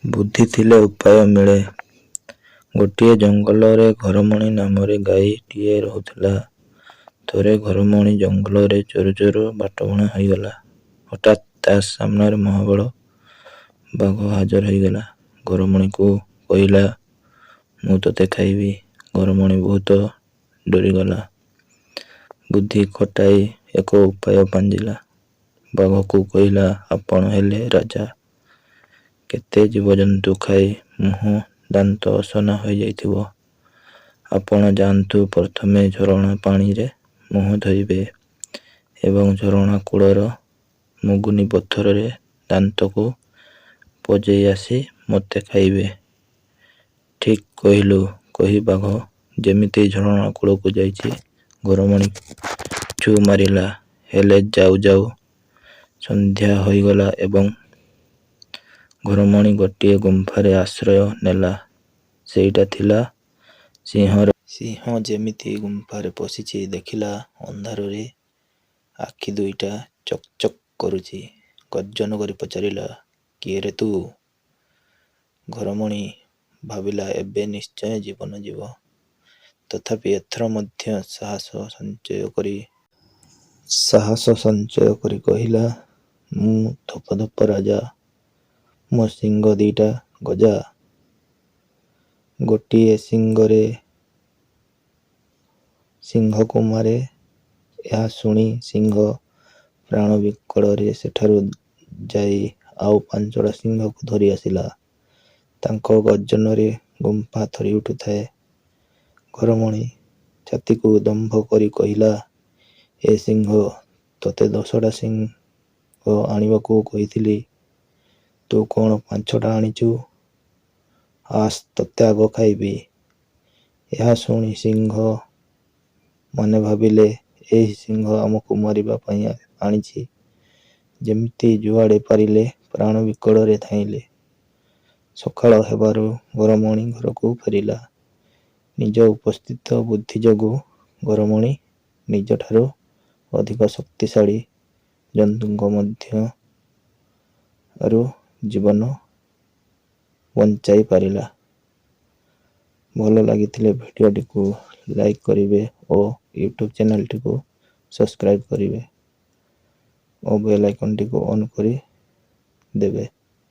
ବୁଦ୍ଧି ଥିଲେ ଉପାୟ ମିଳେ। ଗୋଟିଏ ଜଙ୍ଗଲରେ ଘରମଣି ନାମରେ ଗାଈଟିଏ ରହୁଥିଲା। ଥରେ ଘରମଣି ଜଙ୍ଗଲରେ ଚୋରୁ ଚୋରୁ ବାଟବଣା ହୋଇଗଲା। ହଠାତ୍ ତା ସାମ୍ନାରେ ମହାବଳ ବାଘ ହାଜର ହୋଇଗଲା। ଘରମଣିକୁ କହିଲା, ମୁଁ ତୋତେ ଖାଇବି। ଘରମଣି ବହୁତ ଡରିଗଲା। ବୁଦ୍ଧି ଖଟାଇ ଏକ ଉପାୟ ପାଞ୍ଚିଲା। ବାଘକୁ କହିଲା, ଆପଣ ହେଲେ ରାଜା। କେତେ ଜୀବଜନ୍ତୁ ଖାଇ ମୁହଁ ଦାନ୍ତ ଅସନା ହୋଇଯାଇଥିବ। ଆପଣ ଯାଆନ୍ତୁ, ପ୍ରଥମେ ଝରଣା ପାଣିରେ ମୁହଁ ଧୋଇବେ ଏବଂ ଝରଣା କୂଳର ମୁଗୁନି ପଥରରେ ଦାନ୍ତକୁ ପଜେଇ ଆସି ମୋତେ ଖାଇବେ। ଠିକ୍ କହିଲୁ, କହି ବାଘ ଯେମିତି ଝରଣା କୂଳକୁ ଯାଇଛି, ଘରମଣି ଛୁ ମାରିଲା। ହେଲେ ଯାଉ ଯାଉ ସନ୍ଧ୍ୟା ହୋଇଗଲା ଏବଂ ଘରମଣି ଗୋଟିଏ ଗୁମ୍ଫାରେ ଆଶ୍ରୟ ନେଲା। ସେଇଟା ଥିଲା ସିଂହର। ସିଂହ ଯେମିତି ଗୁମ୍ଫାରେ ପଶିଛି, ଦେଖିଲା ଅନ୍ଧାରରେ ଆଖି ଦୁଇଟା ଚକ୍ ଚକ୍ କରୁଛି। ଗର୍ଜନ କରି ପଚାରିଲା, କିଏରେ ତୁ? ଘରମଣି ଭାବିଲା, ଏବେ ନିଶ୍ଚୟ ଜୀବନ ଯିବ। ତଥାପି ଏଥର ମଧ୍ୟ ସାହସ ସଞ୍ଚୟ କରି କହିଲା, ମୁଁ ଧପ ଧପ ରାଜା। ମୋ ଶିଙ୍ଗ ଦିଟା ଗଜା। ଗୋଟିଏ ଶିଙ୍ଗରେ ସିଂହକୁ ମାରେ। ଏହା ଶୁଣି ସିଂହ ପ୍ରାଣ ବିକଳରେ ସେଠାରୁ ଯାଇ ଆଉ 5ଟା ସିଂହକୁ ଧରି ଆସିଲା। ତାଙ୍କ ଗର୍ଜନରେ ଗୁମ୍ଫା ଥରି ଉଠୁଥାଏ। ଘରମଣି ଛାତିକୁ ଦମ୍ଭ କରି କହିଲା, ଏ ସିଂହ, ତୋତେ 10ଟା ସିଂହ ଆଣିବାକୁ କହିଥିଲି। ତୁ କ'ଣ 5ଟା ଆଣିଛୁ? ଆସ୍, ତୋତେ ଆଗ ଖାଇବି। ଏହା ଶୁଣି ସିଂହ ମାନେ ଭାବିଲେ, ଏହି ସିଂହ ଆମକୁ ମାରିବା ପାଇଁ ଆଣିଛି। ଯେମିତି ଯୁଆଡ଼େ ପାରିଲେ ପ୍ରାଣ ବିକଳରେ ଧାଇଁଲେ। ସକାଳ ହେବାରୁ ଘରମଣି ଘରକୁ ଫେରିଲା। ନିଜ ଉପସ୍ଥିତ ବୁଦ୍ଧି ଯୋଗୁଁ ଘରମଣି ନିଜଠାରୁ ଅଧିକ ଶକ୍ତିଶାଳୀ ଜନ୍ତୁଙ୍କ ମଧ୍ୟରୁ ଜୀବନ ବଞ୍ଚାଇ ପାରିଲା। ଭଲ ଲାଗିଥିଲେ ଭିଡ଼ିଓଟିକୁ ଲାଇକ୍ କରିବେ ଓ ୟୁଟ୍ୟୁବ୍ ଚ୍ୟାନେଲଟିକୁ ସବସ୍କ୍ରାଇବ୍ କରିବେ ଓ ବେଲ୍ ଆଇକନଟିକୁ ଅନ୍ କରି ଦେବେ।